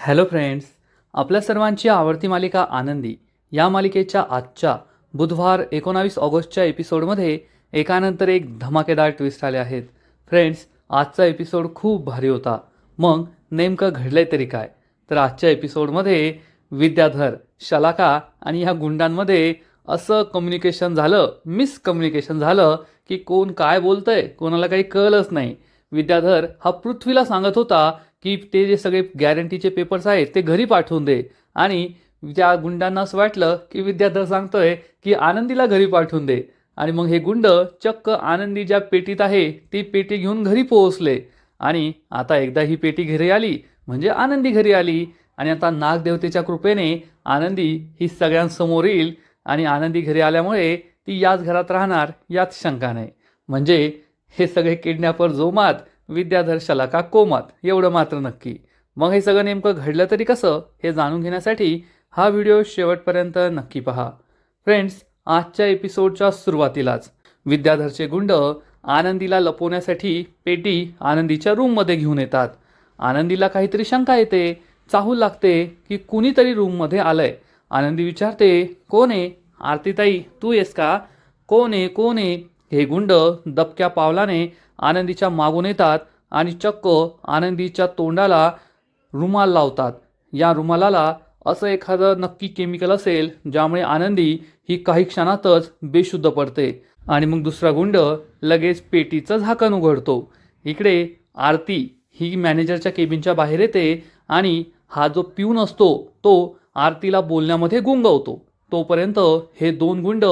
Hello friends, आपल्या सर्वांची आवडती मालिका आनंदी या मालिकेच्या आजच्या बुधवार 19 ऑगस्टच्या एपिसोडमध्ये एकानंतर एक धमाकेदार ट्विस्ट आले आहेत. फ्रेंड्स, आजचा एपिसोड खूप भारी होता. मग नेमकं घडलंय तरी काय? तर आजच्या एपिसोडमध्ये विद्याधर, शलाका आणि ह्या गुंडांमध्ये असं कम्युनिकेशन झालं, मिसकम्युनिकेशन झालं की कोण काय बोलतंय कोणाला काही कळलंच नाही. विद्याधर हा पृथ्वीला सांगत होता की ते जे सगळे गॅरंटीचे पेपर्स आहेत ते घरी पाठवून दे, आणि त्या गुंडांना असं वाटलं की विद्याधर सांगतोय की आनंदीला घरी पाठवून दे. आणि मग हे गुंड चक्क आनंदी ज्या पेटीत आहे ती पेटी घेऊन घरी पोहोचले. आणि आता एकदा ही पेटी घरी आली म्हणजे आनंदी घरी आली. आणि आता नागदेवतेच्या कृपेने आनंदी ही सगळ्यांसमोर येईल आणि आनंदी घरी आल्यामुळे ती याच घरात राहणार यात शंका नाही. म्हणजे हे सगळे किडनॅपर जोमात, विद्याधर शलाका कोमात, एवढं मात्र नक्की. मग हे सगळं नेमकं घडलं तरी कसं हे जाणून घेण्यासाठी हा व्हिडिओ शेवटपर्यंत नक्की पहा. फ्रेंड्स, आजच्या एपिसोडच्या सुरुवातीलाच विद्याधरचे गुंड आनंदीला लपवण्यासाठी पेटी आनंदीच्या रूममध्ये घेऊन येतात. आनंदीला काहीतरी शंका येते, चाहूल लागते की कुणीतरी रूममध्ये आलंय. आनंदी विचारते, कोण आहे? आरतीताई तू येस का? कोण आहे कोण आहे? हे गुंड दबक्या पावलाने आनंदीच्या मागून येतात आणि चक्क आनंदीच्या तोंडाला रुमाल लावतात. या रुमालाला असं एखादं नक्की केमिकल असेल ज्यामुळे आनंदी ही काही क्षणातच बेशुद्ध पडते. आणि मग दुसरा गुंड लगेच पेटीचं झाकण उघडतो. इकडे आरती ही मॅनेजरच्या केबिनच्या बाहेर येते आणि हा जो पिऊन असतो तो आरतीला बोलण्यामध्ये गुंगवतो. तोपर्यंत हे दोन गुंड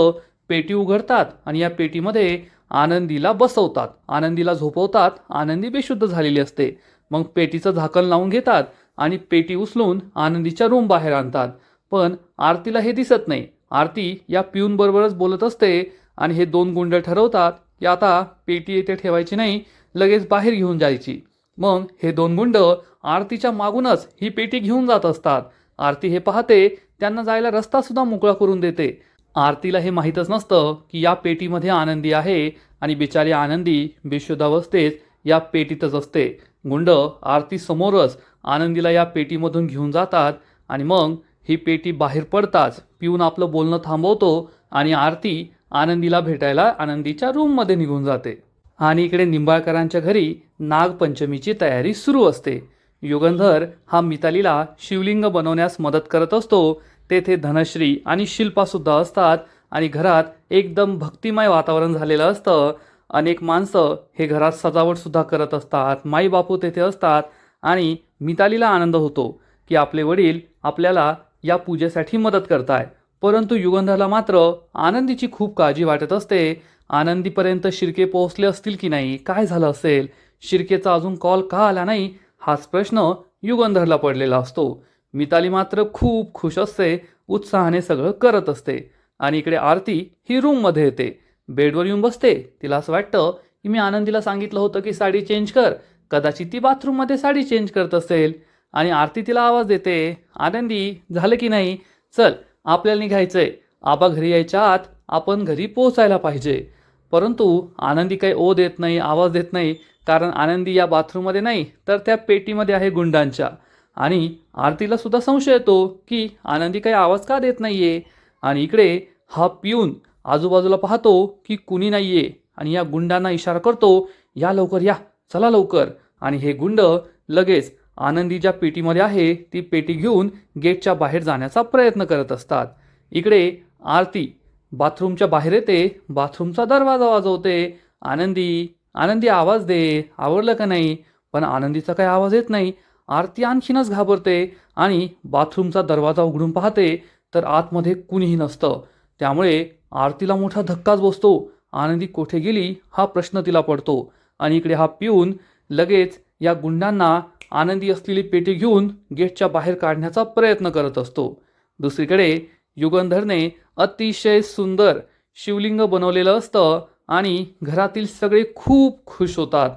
पेटी उघडतात आणि या पेटीमध्ये आनंदीला बसवतात, आनंदीला झोपवतात. आनंदी बेशुद्ध झालेली असते. मग पेटीचं झाकण लावून घेतात आणि पेटी उचलून आनंदीच्या रूम बाहेर आणतात. पण आरतीला हे दिसत नाही. आरती या पिऊन बरोबरच बोलत असते आणि हे दोन गुंड ठरवतात की आता पेटी येथे ठेवायची नाही, लगेच बाहेर घेऊन जायची. मग हे दोन गुंड आरतीच्या मागूनच ही पेटी घेऊन जात असतात. आरती हे पाहते, त्यांना जायला रस्ता सुद्धा मोकळा करून देते. आरतीला हे माहीतच नसतं की या पेटीमध्ये आनंदी आहे आणि बिचारी आनंदी बेशुद्ध अवस्थेत या पेटीतच असते. गुंड आरती समोरच आनंदीला या पेटीमधून घेऊन जातात आणि मग ही पेटी बाहेर पडताच पिऊन आपलं बोलणं थांबवतो आणि आरती आनंदीला भेटायला आनंदीच्या रूममध्ये निघून जाते. आणि इकडे निंबाळकरांच्या घरी नागपंचमीची तयारी सुरू असते. युगंधर हा मितालीला शिवलिंग बनवण्यास मदत करत असतो. तेथे धनश्री आणि शिल्पासुद्धा असतात आणि घरात एकदम भक्तिमय वातावरण झालेलं असतं. अनेक माणसं हे घरात सजावटसुद्धा करत असतात. माई बापू तेथे असतात आणि मितालीला आनंद होतो की आपले वडील आपल्याला या पूजेसाठी मदत करताय. परंतु युगंधरला मात्र आनंदीची खूप काळजी वाटत असते. आनंदीपर्यंत शिर्के पोहोचले असतील की नाही, काय झालं असेल, शिर्केचा अजून कॉल का आला नाही, हाच प्रश्न युगंधरला पडलेला असतो. मिताली मात्र खूप खुश असते, उत्साहाने सगळं करत असते. आणि इकडे आरती ही रूममध्ये येते, बेडवर येऊन बसते. तिला असं वाटतं की मी आनंदीला सांगितलं होतं की साडी चेंज कर, कदाचित ती बाथरूममध्ये साडी चेंज करत असेल. आणि आरती तिला आवाज देते, आनंदी झालं की नाही, चल आपल्याला निघायचंय, आबा घरी यायच्या आत आपण घरी पोहोचायला पाहिजे. परंतु आनंदी काही ओ देत नाही, आवाज देत नाही, कारण आनंदी या बाथरूममध्ये नाही तर त्या पेटीमध्ये आहे गुंडांच्या. आणि आरतीला सुद्धा संशय येतो की आनंदी काही आवाज का देत नाहीये. आणि इकडे हा पिऊन आजूबाजूला पाहतो की कुणी नाहीये आणि या गुंडांना इशारा करतो, या लवकर या, चला लवकर. आणि हे गुंड लगेच आनंदी ज्या पेटीमध्ये आहे ती पेटी घेऊन गेटच्या बाहेर जाण्याचा प्रयत्न करत असतात. इकडे आरती बाथरूमच्या बाहेर येते, बाथरूमचा दरवाजा वाजवते, आनंदी आनंदी आवाज दे, आवडलं का नाही. पण आनंदीचा काही आवाज येत नाही. आरती आणखीनच घाबरते आणि बाथरूमचा दरवाजा उघडून पाहते तर आतमध्ये कुणीही नसतं. त्यामुळे आरतीला मोठा धक्काच बसतो. आनंदी कोठे गेली हा प्रश्न तिला पडतो. आणि इकडे हा पिऊन लगेच या गुंडांना आनंदी असलेली पेटी घेऊन गेटच्या बाहेर काढण्याचा प्रयत्न करत असतो. दुसरीकडे युगंधरने अतिशय सुंदर शिवलिंग बनवलेलं असतं आणि घरातील सगळे खूप खुश होतात.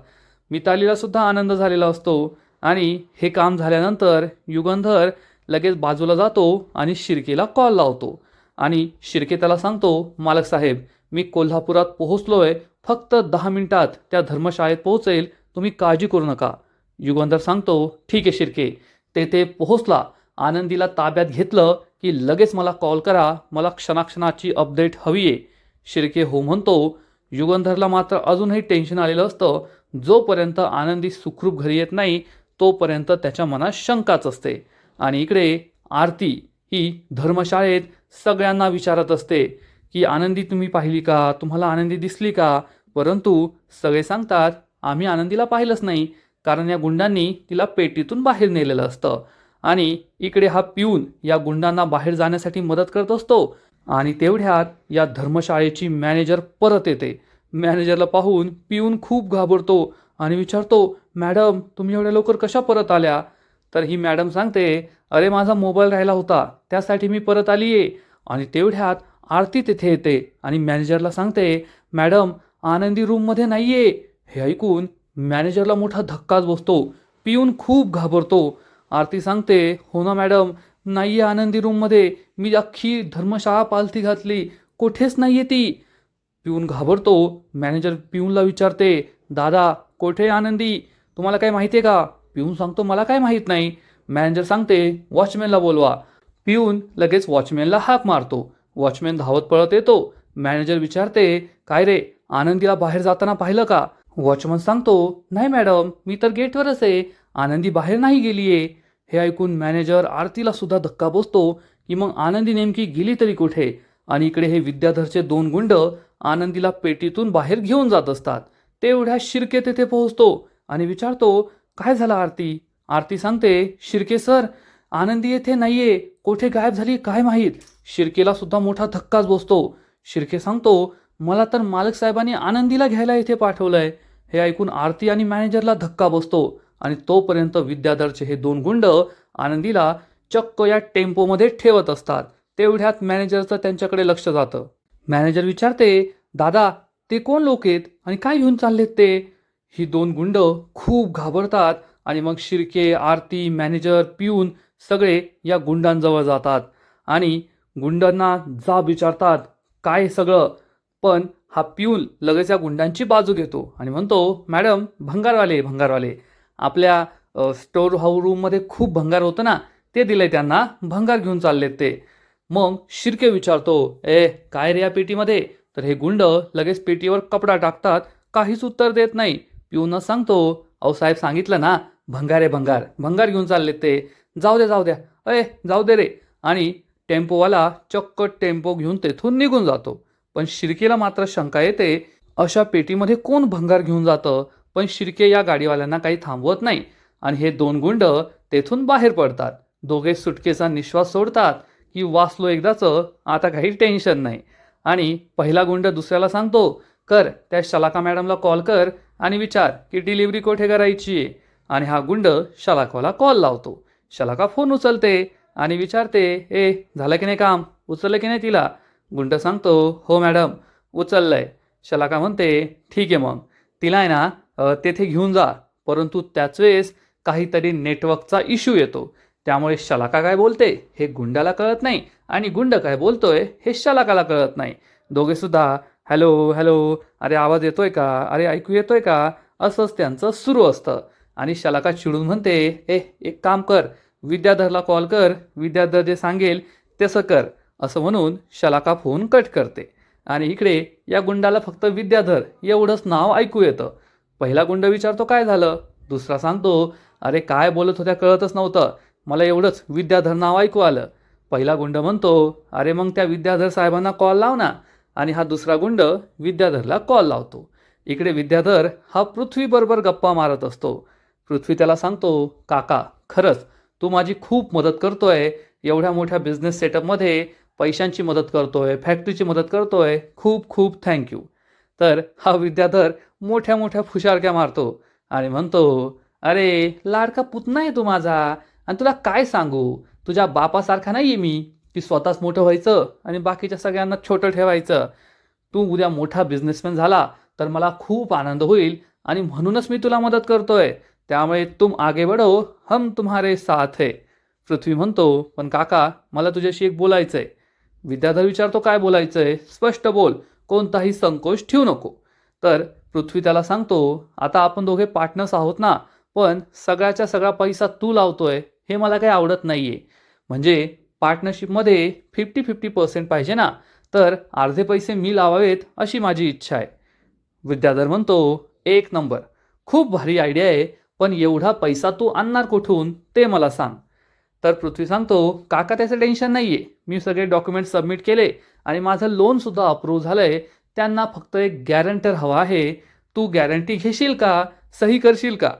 मितालीला सुद्धा आनंद झालेला असतो. आणि हे काम झाल्यानंतर युगंधर लगेच बाजूला जातो आणि शिर्केला कॉल लावतो. आणि शिर्के त्याला सांगतो, मालक साहेब मी कोल्हापुरात पोहोचलोय, फक्त 10 मिनिटात त्या धर्मशाळेत पोहोचेल, तुम्ही काळजी करू नका. युगंधर सांगतो, ठीक आहे शिर्के, तेथे पोहोचला, आनंदीला ताब्यात घेतलं की लगेच मला कॉल करा, मला क्षणाक्षणाची अपडेट हवी आहे. शिर्के हो म्हणतो. युगंधरला मात्र अजूनही टेन्शन आलेलं असतं. जोपर्यंत आनंदी सुखरूप घरी येत नाही तोपर्यंत त्याच्या मनात शंकाच असते. आणि इकडे आरती ही धर्मशाळेत सगळ्यांना विचारत असते की आनंदी तुम्ही पाहिली का, तुम्हाला आनंदी दिसली का. परंतु सगळे सांगतात आम्ही आनंदीला पाहिलंच नाही, कारण या गुंडांनी तिला पेटीतून बाहेर नेलेलं असतं. आणि इकडे हा पिऊन या गुंडांना बाहेर जाण्यासाठी मदत करत असतो. आणि तेवढ्यात या धर्मशाळेची मॅनेजर परत येते. मॅनेजरला पाहून पिऊन खूप घाबरतो आणि विचारतो, मॅडम तुम्ही एवढ्या लवकर कशा परत आल्या. तर ही मॅडम सांगते, अरे माझा मोबाईल राहिला होता त्यासाठी मी परत आली आहे. आणि तेवढ्यात आरती तिथे येते आणि मॅनेजरला सांगते, मॅडम आनंदी रूममध्ये नाही आहे. हे ऐकून मॅनेजरला मोठा धक्काच बसतो. पिऊन खूप घाबरतो. आरती सांगते, हो ना मॅडम, नाही आहे आनंदी रूममध्ये, मी अख्खी धर्मशाळा पालथी घातली, कुठेच नाही आहे ती. पिऊन घाबरतो. मॅनेजर पिऊनला विचारते, दादा कोठे आहे आनंदी, तुम्हाला काय माहिती आहे का. पिऊन सांगतो, मला काय माहीत नाही. मॅनेजर सांगते, वॉचमॅनला बोलवा. पिऊन लगेच वॉचमॅनला हाक मारतो. वॉचमॅन धावत पळत येतो. मॅनेजर विचारते, काय रे आनंदीला बाहेर जाताना पाहिलं का. वॉचमन सांगतो, नाही मॅडम, मी तर गेटवरच आहे, आनंदी बाहेर नाही गेली आहे. हे ऐकून मॅनेजर आरतीला सुद्धा धक्का बसतो की मग आनंदी नेमकी गेली तरी कुठे. आणि इकडे हे विद्याधरचे 2 गुंड आनंदीला पेटीतून बाहेर घेऊन जात असतात. तेवढ्या शिर्के तेथे पोहोचतो आणि विचारतो, काय झालं आरती. आरती सांगते, शिर्के सर आनंदी येथे नाहीये, कोठे गायब झाली काय माहीत. शिर्केला सुद्धा मोठा धक्काच बसतो. शिर्के सांगतो, मला तर मालक साहेबांनी आनंदीला घ्यायला इथे पाठवलंय. हे ऐकून आरती आणि मॅनेजरला धक्का बसतो. आणि तोपर्यंत विद्याधरचे हे 2 गुंड आनंदीला चक्क या टेम्पोमध्ये ठेवत असतात. तेवढ्यात मॅनेजरचं त्यांच्याकडे लक्ष जातं. मॅनेजर विचारते, दादा ते कोण लोक आहेत आणि काय घेऊन चाललेत ते. ही 2 गुंड खूप घाबरतात आणि मग शिर्के, आरती, मॅनेजर, पिऊन सगळे या गुंडांजवळ जातात आणि गुंडांना जाब विचारतात, काय सगळं. पण हा पिऊन लगेच या गुंडांची बाजू घेतो आणि म्हणतो, मॅडम भंगारवाले आपल्या स्टोर हाऊस रूममध्ये खूप भंगार होतं ना, ते दिलंय त्यांना, भंगार घेऊन चाललेत ते. मग शिर्के विचारतो, काय रे या पेटीमध्ये. तर हे गुंड लगेच पेटीवर कपडा टाकतात, काहीच उत्तर देत नाही. पिऊन सांगतो, अहो साहेब सांगितलं ना, भंगार आहे भंगार घेऊन चाललेत ते, जाऊ द्या जाऊ दे रे. आणि टेम्पोवाला चक्क टेम्पो घेऊन तेथून निघून जातो. पण शिर्केला मात्र शंका येते, अशा पेटीमध्ये कोण भंगार घेऊन जातं. पण शिर्के या गाडीवाल्यांना काही थांबवत नाही आणि हे 2 गुंड तेथून बाहेर पडतात. दोघे सुटकेचा निश्वास सोडतात की वाचलो एकदाचं, आता काही टेन्शन नाही. आणि पहिला गुंड दुसऱ्याला सांगतो, कर त्या शलाका मॅडमला कॉल कर आणि विचार की डिलिव्हरी कोठे करायची आहे. आणि हा गुंड शलाकाला कॉल लावतो. शलाका फोन उचलते आणि विचारते, झालं की नाही काम, उचललं की नाही तिला. गुंड सांगतो, हो मॅडम उचललंय. शलाका म्हणते, ठीक आहे मग तिला आहे ना तेथे घेऊन जा. परंतु त्याच वेळेस काहीतरी नेटवर्कचा इश्यू येतो. त्यामुळे शलाका काय बोलते हे गुंडाला कळत नाही आणि गुंड काय बोलतोय हे शलाकाला कळत नाही. दोघे सुद्धा हॅलो, अरे आवाज येतोय का, अरे ऐकू येतोय का, असंच त्यांचं सुरू असतं. आणि शलाका चिडून म्हणते, एक काम कर, विद्याधरला कॉल कर, विद्याधर जे सांगेल तसं कर. असं म्हणून शलाका फोन कट करते. आणि इकडे या गुंडाला फक्त विद्याधर एवढंच नाव ऐकू येतं. पहिला गुंड विचारतो, काय झालं. दुसरा सांगतो, अरे काय बोलत होत्या कळतच नव्हतं, मला एवढंच विद्याधर नाव ऐकू आलं. पहिला गुंड म्हणतो, अरे मग त्या विद्याधर साहेबांना कॉल लाव ना. आणि हा दुसरा गुंड विद्याधरला कॉल लावतो. इकडे विद्याधर हा पृथ्वीबरोबर गप्पा मारत असतो. पृथ्वी त्याला सांगतो, काका खरंच तू माझी खूप मदत करतोय, एवढ्या मोठ्या बिझनेस सेटअपमध्ये पैशांची मदत करतोय, फॅक्टरीची मदत करतोय, खूप खूप थँक्यू. तर हा विद्याधर मोठ्या मोठ्या फुशारक्या मारतो आणि म्हणतो, अरे लाडका पुतना आहे तू माझा, आणि तुला काय सांगू, तुझ्या बापासारखा नाही आहे मी की स्वतःच मोठं व्हायचं आणि बाकीच्या सगळ्यांना छोटं ठेवायचं. तू उद्या मोठा बिझनेसमॅन झाला तर मला खूप आनंद होईल आणि म्हणूनच मी तुला मदत करतोय. त्यामुळे तुम आगे बढो, हम तुम्हारे साथ है. पृथ्वी म्हणतो, पण काका मला तुझ्याशी एक बोलायचं आहे. विद्याधर विचारतो, काय बोलायचं आहे, स्पष्ट बोल, कोणताही संकोच ठेवू नको. तर पृथ्वी त्याला सांगतो, आता आपण दोघे पार्टनर्स आहोत ना, पण सगळ्याच्या सगळा पैसा तू लावतोय, हे मला काही आवडत नाही आहे. म्हणजे पार्टनरशिपमध्ये 50-50% पाहिजे ना, तर अर्धे पैसे मी लावावेत अशी माझी इच्छा आहे. विद्याधर म्हणतो, एक नंबर, खूप भारी आयडिया आहे, पण एवढा पैसा तू आणणार कुठून ते मला सांग. तर पृथ्वी सांगतो, काका त्याचं टेन्शन नाही आहे, मी सगळे डॉक्युमेंट सबमिट केले आणि माझं लोनसुद्धा अप्रूव्ह झालं आहे. त्यांना फक्त एक गॅरंटर हवा आहे. तू गॅरंटी घेशील का, सही करशील का?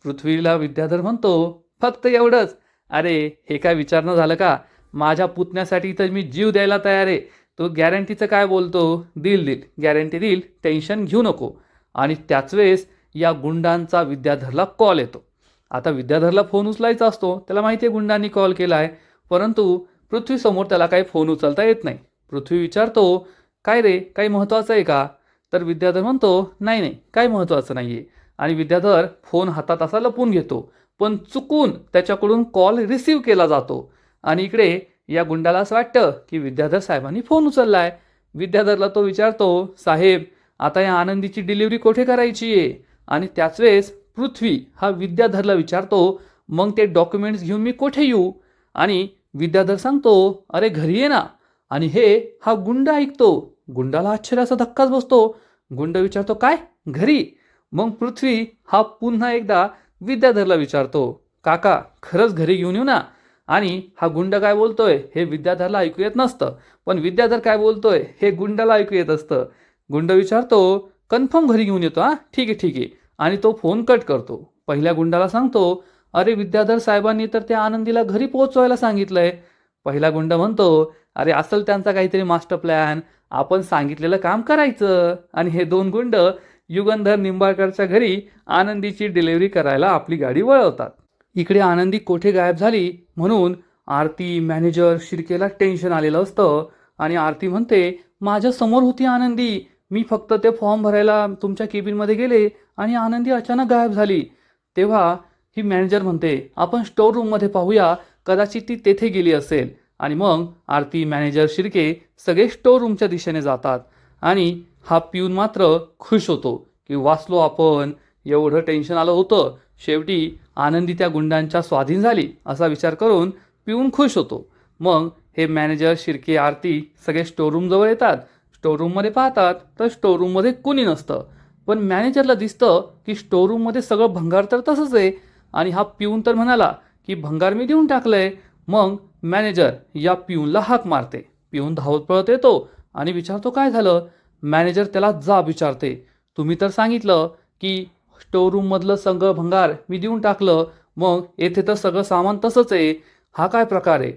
पृथ्वीला विद्याधर म्हणतो, फक्त एवढंच? अरे हे काय विचारणं झालं का? माझ्या पुतण्यासाठी तर मी जीव द्यायला तयार आहे. तो गॅरंटीचं काय बोलतो? दिल गॅरंटी देईल, टेन्शन घेऊ नको. आणि त्याच वेळेस या गुंडांचा विद्याधरला कॉल येतो. आता विद्याधरला फोन उचलायचा असतो, त्याला माहिती आहे गुंडांनी कॉल केला आहे, परंतु पृथ्वीसमोर त्याला काही फोन उचलता येत नाही. पृथ्वी विचारतो, काय रे, काही महत्त्वाचं आहे का? तर विद्याधर म्हणतो, नाही नाही, काही महत्त्वाचं नाही आहे. आणि विद्याधर फोन हातात असा लपून घेतो, पण चुकून त्याच्याकडून कॉल रिसीव्ह केला जातो. आणि इकडे या गुंडाला असं वाटतं की विद्याधर साहेबांनी फोन उचलला आहे. विद्याधरला तो विचारतो, साहेब आता या आनंदीची डिलिव्हरी कुठे करायची आहे? आणि त्याच वेळेस पृथ्वी हा विद्याधरला विचारतो, मग ते डॉक्युमेंट्स घेऊन मी कुठे येऊ? आणि विद्याधर सांगतो, अरे घरी ये ना. आणि हे हा गुंड ऐकतो. गुंडाला आश्चर्याचा धक्काच बसतो. गुंड विचारतो, काय, घरी? मग पृथ्वी हा पुन्हा एकदा विद्याधरला विचारतो, काका खरंच घरी घेऊन येऊ ना? आणि हा गुंड काय बोलतोय हे विद्याधरला ऐकू येत नसतं, पण विद्याधर काय बोलतोय हे गुंडाला ऐकू येत असतं. गुंड विचारतो, कन्फर्म घरी घेऊन येतो, हां ठीक आहे ठीक आहे. आणि तो फोन कट करतो. पहिल्या गुंडाला सांगतो, अरे विद्याधर साहेबांनी तर त्या आनंदीला घरी पोहोचवायला सांगितलंय. पहिला गुंड म्हणतो, अरे असेल त्यांचा काहीतरी मास्टर प्लॅन, आपण सांगितलेलं काम करायचं. आणि हे दोन गुंड युगंधर निंबाळकरच्या घरी आनंदीची डिलिव्हरी करायला आपली गाडी वळवतात. इकडे आनंदी कोठे गायब झाली म्हणून आरती, मॅनेजर, शिर्केला टेन्शन आलेलं असतं. आणि आरती म्हणते, माझ्या समोर होती आनंदी, मी फक्त ते फॉर्म भरायला तुमच्या केबिनमध्ये गेले आणि आनंदी अचानक गायब झाली. तेव्हा ही मॅनेजर म्हणते, आपण स्टोर रूममध्ये पाहूया, कदाचित ती तेथे गेली असेल. आणि मग आरती, मॅनेजर, शिर्के सगळे स्टोर रूमच्या दिशेने जातात. आणि हा पिऊन मात्र खुश होतो की वाचलो आपण, एवढं टेन्शन आलं होतं, शेवटी आनंदी त्या गुंडांच्या स्वाधीन झाली असा विचार करून पिऊन खुश होतो. मग हे मॅनेजर, शिर्के, आरती सगळे स्टोरूमजवळ येतात. स्टोरूममध्ये पाहतात तर स्टोरूममध्ये कुणी नसतं. पण मॅनेजरला दिसतं की स्टोरूममध्ये सगळं भंगार तर तसंच आहे. आणि हा पिऊन तर म्हणाला की भंगार मी देऊन टाकलंय. मग मॅनेजर या पिऊनला हाक मारते. पिऊन धावत पळत येतो आणि विचारतो, काय झालं? मॅनेजर त्याला जाब विचारते, तुम्ही तर सांगितलं की स्टोरूममधलं सगळं भंगार मी देऊन टाकलं, मग येथे तर सगळं सामान तसंच आहे, हा काय प्रकार आहे?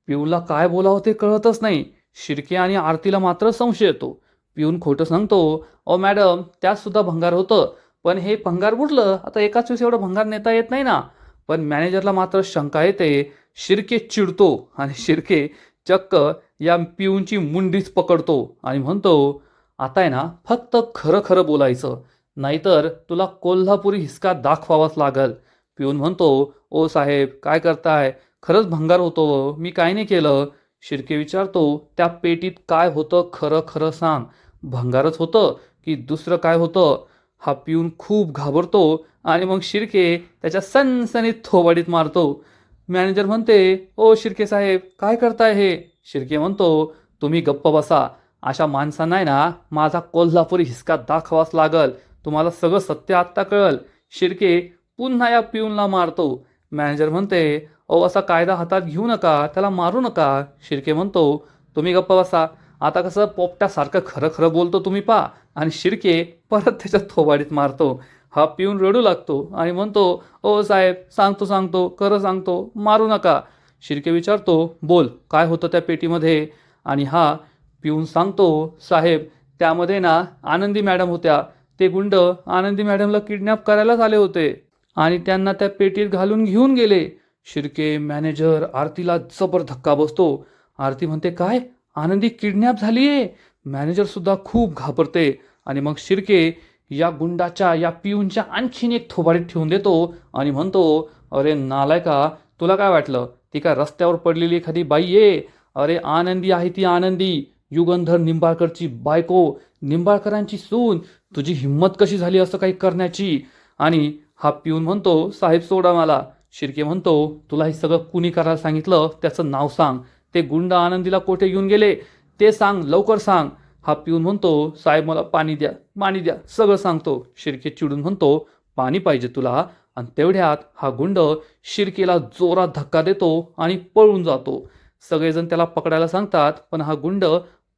पिऊनला काय बोलावं ते कळतच नाही. शिर्के आणि आरतीला मात्र संशय येतो. पिऊन खोटं सांगतो, ओ मॅडम त्यात सुद्धा भंगार होतं, पण हे भंगार बुडलं, आता एकाच वेळेस एवढं भंगार नेता येत नाही ना. पण मॅनेजरला मात्र शंका येते. शिर्के चिडतो आणि शिर्के चक्क या पिऊनची मुंडीच पकडतो आणि म्हणतो, आता आहे ना फक्त खरं खरं बोलायचं, नाहीतर तुला कोल्हापुरी हिसका दाखवावाच लागल. पिऊन म्हणतो, ओ साहेब काय करताय, खरंच भंगार होतो, मी काय नाही केलं. शिर्के विचारतो, त्या पेटीत काय होतं खरं खरं सांग, भंगारच होतं की दुसरं काय होतं? हा पिऊन खूप घाबरतो आणि मग शिर्के त्याच्या सणसणीत थोबाडीत मारतो. मॅनेजर म्हणते, ओ शिर्के साहेब काय करताय हे? शिर्के म्हणतो, तुम्ही गप्प बसा, अशा माणसांना आहे ना माझा कोल्हापुरी हिसका दाखवाच लागल, तुम्हाला सगळं सत्य आत्ता कळल. शिर्के पुन्हा या पिऊनला मारतो. मॅनेजर म्हणते, अहो असा कायदा हातात घेऊ नका, त्याला मारू नका. शिर्के म्हणतो, तुम्ही गप्प बसा, आता कसं पोपट्यासारखं खरं खरं बोलतो तुम्ही पा. आणि शिर्के परत त्याच्या थोबाडीत मारतो. हा पिऊन रडू लागतो आणि म्हणतो, ओ साहेब सांगतो खरं सांगतो, मारू नका. शिर्के विचारतो, बोल काय होतं त्या पेटीमध्ये? आणि हा पिऊन सांगतो, साहेब त्यामध्ये ना आनंदी मॅडम होत्या, ते गुंड आनंदी मॅडमला किडनॅप करायलाच आले होते आणि त्यांना त्या पेटीत घालून घेऊन गेले. शिर्के, मॅनेजर, आरतीला जबर धक्का बसतो. आरती म्हणते, काय, आनंदी किडनॅप झालीये? मॅनेजर सुद्धा खूप घाबरते. आणि मग शिर्के या गुंडाच्या, या पिऊनच्या आणखीन एक थोबाडीत ठेवून देतो आणि म्हणतो, अरे नालायका, तुला काय वाटलं ती काय रस्त्यावर पडलेली एखादी बाई आहे? अरे आनंदी आहे ती, आनंदी, युगंधर निंबाळकरची बायको, निंबाळकरांची सून. तुझी हिंमत कशी झाली असं काही करण्याची? आणि हा पिऊन म्हणतो, साहेब सोडा मला. शिर्के म्हणतो, तुला हे सगळं कुणी करायला सांगितलं त्याचं नाव सांग. ते गुंड आनंदीला कोठे घेऊन गेले ते सांग, लवकर सांग. हा पिऊन म्हणतो, साहेब मला पाणी द्या, पाणी द्या, सगळं सांगतो. शिर्के चिडून म्हणतो, पाणी पाहिजे तुला? आणि तेवढ्यात हा गुंड शिर्केला जोरात धक्का देतो आणि पळून जातो. सगळेजण त्याला पकडायला सांगतात, पण हा गुंड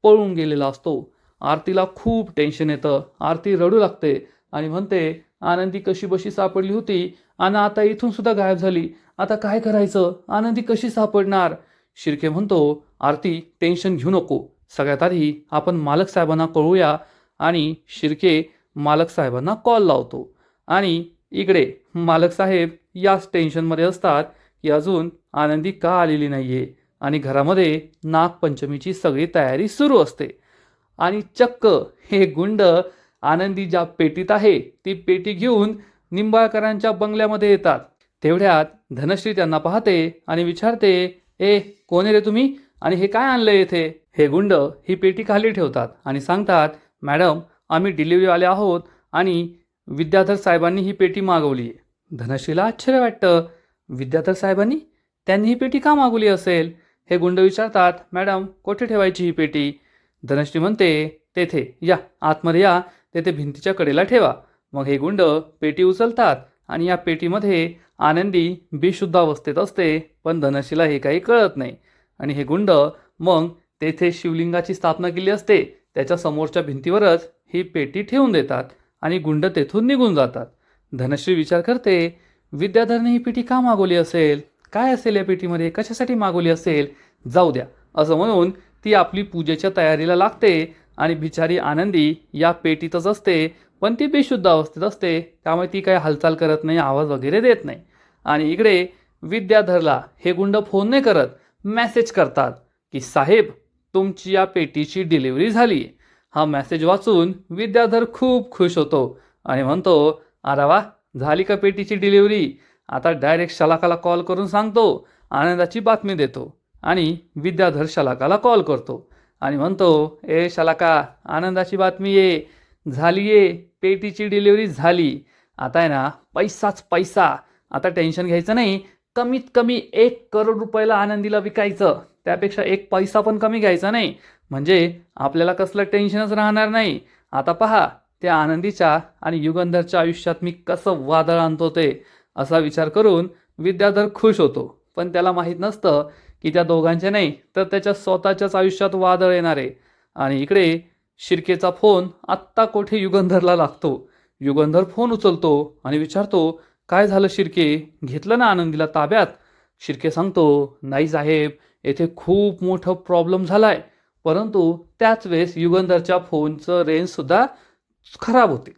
पळून गेलेला असतो. आरतीला खूप टेन्शन येतं. आरती रडू लागते आणि म्हणते, आनंदी कशी बशी सापडली होती आणि आता इथून सुद्धा गायब झाली. आता काय करायचं? आनंदी कशी सापडणार? शिर्के म्हणतो, आरती टेन्शन घेऊ नको. सगळ्यात आधी आपण मालक साहेबांना कळूया. आणि शिर्के मालक साहेबांना कॉल लावतो. आणि इकडे मालक साहेब याच टेन्शनमध्ये असतात की अजून आनंदी का आलेली नाहीये. आणि घरामध्ये नागपंचमीची सगळी तयारी सुरू असते. आणि चक्क हे गुंड आनंदी ज्या पेटीत आहे ती पेटी घेऊन निंबाळकरांच्या बंगल्यामध्ये येतात. तेवढ्यात धनश्री त्यांना पाहते आणि विचारते, ए कोण आहे रे तुम्ही आणि हे काय आणलं येथे? हे गुंड ही पेटी खाली ठेवतात आणि सांगतात, मॅडम आम्ही डिलिव्हरीवाले आहोत आणि विद्याधर साहेबांनी ही पेटी मागवली आहे. धनश्रीला आश्चर्य वाटतं, विद्याधर साहेबांनी? त्यांनी ही पेटी का मागवली असेल? हे गुंड विचारतात, मॅडम कोठे ठेवायची ही पेटी? धनश्री म्हणते, तेथे या, आतमध्ये या, तेथे भिंतीच्या कडेला ठेवा. मग हे गुंड पेटी उचलतात आणि या पेटीमध्ये आनंदी बेशुद्ध अवस्थेत असते. पण धनश्रीला हे काही कळत नाही. आणि हे गुंड मग तेथे शिवलिंगाची स्थापना केली असते त्याच्या समोरच्या भिंतीवरच ही पेटी ठेवून देतात आणि गुंड तेथून निघून जातात. धनश्री विचार करते, विद्याधरने ही पेटी का मागवली असेल? काय असेल या पेटीमध्ये? कशासाठी मागवली असेल? जाऊ द्या असं म्हणून ती आपली पूजेच्या तयारीला लागते. आणि बिचारी आनंदी या पेटीतच असते, पण ती बेशुद्ध अवस्थेत असते. त्यामुळे ती काही हालचाल करत नाही, आवाज वगैरे देत नाही. आणि इकडे विद्याधरला हे गुंड फोन नाही करत, मेसेज करतात की साहेब तुमची या पेटीची डिलिव्हरी झाली. हा मेसेज वाचून विद्याधर खूप खुश होतो आणि म्हणतो, अरे वा, झाली का पेटीची डिलिव्हरी? आता डायरेक्ट शलाकाला कॉल करून सांगतो, आनंदाची बातमी देतो. आणि विद्याधर शलाकाला कॉल करतो आणि म्हणतो, ए शलाका, आनंदाची बातमी आहे, झाली आहे, पेटीची डिलिव्हरी झाली. आता आहे ना पैसाच पैसा. आता टेन्शन घ्यायचं नाही, कमीत कमी 1 करोड रुपयाला आनंदीला विकायचं. त्यापेक्षा 1 पैसा पण कमी घ्यायचा नाही, म्हणजे आपल्याला कसलं टेन्शनच राहणार नाही. आता पहा त्या आनंदीच्या आणि युगंधरच्या आयुष्यात मी कसं वादळ आणतो ते. असा विचार करून विद्याधर खुश होतो. पण त्याला माहीत नसतं की त्या दोघांचे नाही तर त्याच्या स्वतःच्याच आयुष्यात वादळ येणार आहे. आणि इकडे शिर्केचा फोन आत्ता कोठे युगंधरला लागतो. युगंधर फोन उचलतो आणि विचारतो, काय झालं शिर्के, घेतलं ना आनंदीला ताब्यात? शिर्के सांगतो, नाही साहेब, येथे खूप मोठं प्रॉब्लेम झालाय. परंतु त्याच वेळेस युगंधरच्या फोनचं रेंजसुद्धा खराब होते.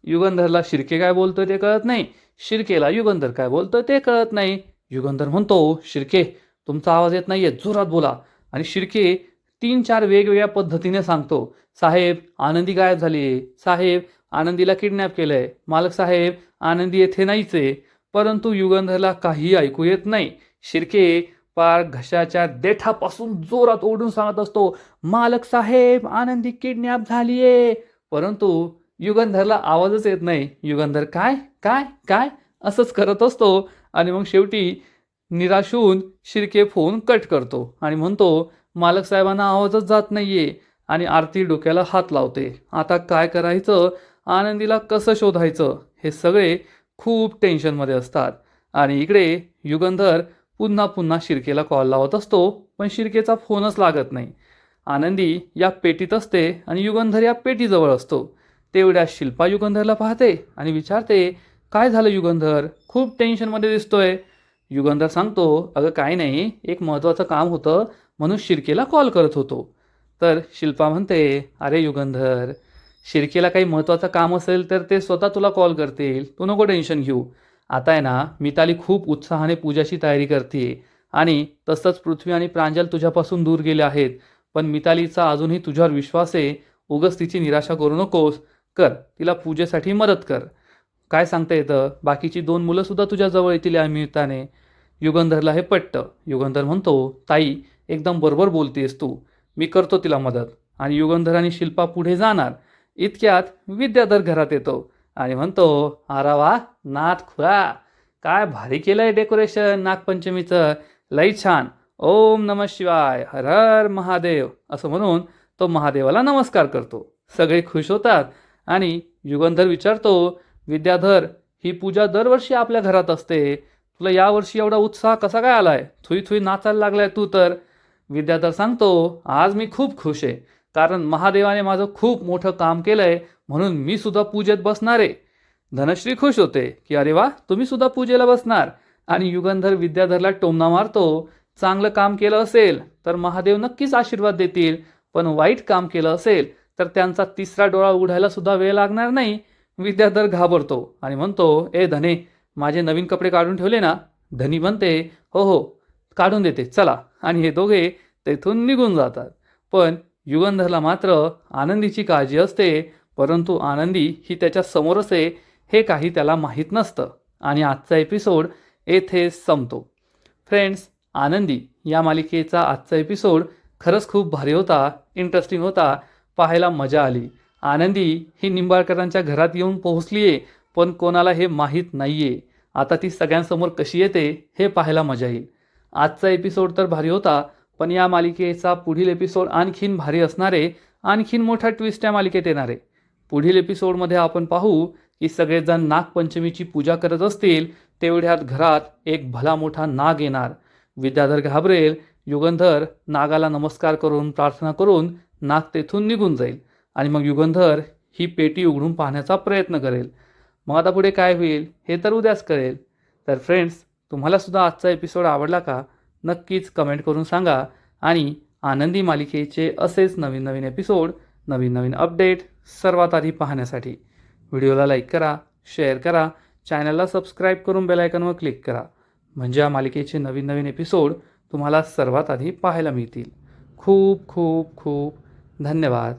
युगंधरला शिर्के काय बोलतोय ते कळत नाही, शिर्केला युगंधर काय बोलतोय ते कळत नाही. युगंधर म्हणतो, शिर्के तुमचा आवाज येत नाहीये, जोरात बोला. आणि शिर्के 3-4 वेगवेगळ्या पद्धतीने सांगतो, साहेब आनंदी गायब झाली आहे, साहेब आनंदीला किडनॅप केलंय, मालक साहेब आनंदी येथे नाहीच आहे. परंतु युगंधरला काही ऐकू येत नाही. शिर्के पार घशाच्या देठापासून जोरात ओढून सांगत असतो, मालक साहेब आनंदी किडनॅप झालीये. परंतु युगंधरला आवाजच येत नाही. युगंधर काय काय काय असंच करत असतो. आणि मग शेवटी निराश होऊन शिर्के फोन कट करतो आणि म्हणतो, मालक साहेबांना आवाजच जात नाहीये. आणि आरती डोक्याला हात लावते. आता काय करायचं, आनंदीला कसं शोधायचं, हे सगळे खूप टेन्शनमध्ये असतात. आणि इकडे युगंधर पुन्हा पुन्हा शिर्केला कॉल लावत असतो, पण शिर्केचा फोनच लागत नाही. आनंदी या पेटीत असते आणि युगंधर या पेटीजवळ असतो. तेवढ्या शिल्पा युगंधरला पाहते आणि विचारते, काय झालं युगंधर, खूप टेन्शनमध्ये दिसतोय. युगंधर सांगतो, अगं काय नाही, एक महत्त्वाचं काम होतं म्हणून शिर्केला कॉल करत होतो. तर शिल्पा म्हणते, अरे युगंधर, शिर्केला काही महत्त्वाचं काम असेल तर ते स्वतः तुला कॉल करतील, तू नको टेन्शन घेऊ. आता आहे ना मिताली खूप उत्साहाने पूजाची तयारी करते आणि तसंच पृथ्वी आणि प्रांजल तुझ्यापासून दूर गेले आहेत. पण मितालीचा अजूनही तुझ्यावर विश्वास आहे, उगाच तिची निराशा करू नकोस, कर तिला पूजेसाठी मदत कर. काय सांगता येतं, बाकीची 2 मुलंसुद्धा तुझ्याजवळ येतील या निमित्ताने. युगंधरला हे पटतं. युगंधर म्हणतो, ताई एकदम बरोबर बोलतेस तू, मी करतो तिला मदत. आणि युगंधर आणि शिल्पा पुढे जाणार. इतक्यात विद्याधर घरात येतो आणि म्हणतो, अरे वा नाथ खुळा, काय भारी केलं आहे डेकोरेशन नागपंचमीचं, लई छान. ओम नमः शिवाय, हर हर महादेव असं म्हणून तो महादेवाला नमस्कार करतो. सगळे खुश होतात आणि युगंधर विचारतो, विद्याधर, ही पूजा दरवर्षी आपल्या घरात असते, तुला यावर्षी एवढा उत्साह कसा काय आलाय? थुई थुई नाचायला लागलाय तू तर. विद्याधर सांगतो, आज मी खूप खुश आहे, कारण महादेवाने माझं खूप मोठं काम केलंय, म्हणून मी सुद्धा पूजेत बसणार आहे. धनश्री खुश होते की अरे वा, तुम्ही सुद्धा पूजेला बसणार. आणि युगंधर विद्याधरला टोमणा मारतो, चांगलं काम केलं असेल तर महादेव नक्कीच आशीर्वाद देतील, पण वाईट काम केलं असेल तर त्यांचा तिसरा डोळा उघडायला सुद्धा वेळ लागणार नाही. विद्याधर घाबरतो आणि म्हणतो, ए धने, माझे नवीन कपडे काढून ठेवले ना? धनी म्हणते, हो हो काढून देते, चला. आणि हे दोघे तेथून निघून जातात. पण युगंधरला मात्र आनंदीची काळजी असते, परंतु आनंदी ही त्याच्या समोरच आहे हे काही त्याला माहीत नसतं. आणि आजचा एपिसोड येथे संपतो. फ्रेंड्स, आनंदी या मालिकेचा आजचा एपिसोड खरंच खूप भारी होता, इंटरेस्टिंग होता, पाहायला मजा आली. आनंदी ही निंबाळकरांच्या घरात येऊन पोहोचली आहे, पण कोणाला हे माहीत नाही आहे. आता ती सगळ्यांसमोर कशी येते हे पाहायला मजा येईल. आजचा एपिसोड तर भारी होता, पण या मालिकेचा पुढील एपिसोड आणखीन भारी असणार आहे. आणखीन मोठा ट्विस्ट या मालिकेत येणार आहे. पुढील एपिसोडमध्ये आपण पाहू की सगळेजण नागपंचमीची पूजा करत असतील, तेवढ्यात घरात एक भला मोठा नाग येणार. विद्याधर घाबरेल. युगंधर नागाला नमस्कार करून प्रार्थना करून नाग तेथून निघून जाईल आणि मग युगंधर ही पेटी उघडून पाहण्याचा प्रयत्न करेल. मग आता पुढे काय होईल हे तर उद्याच कळेल. तर फ्रेंड्स, तुम्हाला सुद्धा आजचा एपिसोड आवडला का? नक्कीच कमेंट करून सांगा. आणि आनंदी मालिकेचे असेच नवीन नवीन एपिसोड, नवीन नवीन अपडेट सर्वात आधी पाहण्यासाठी व्हिडिओला लाईक करा, शेअर करा, चॅनलला सबस्क्राईब करून बेल आयकॉनवर क्लिक करा, म्हणजे या मालिकेचे नवीन नवीन एपिसोड तुम्हाला सर्वात आधी पाहायला मिळतील. खूप खूप खूप धन्यवाद.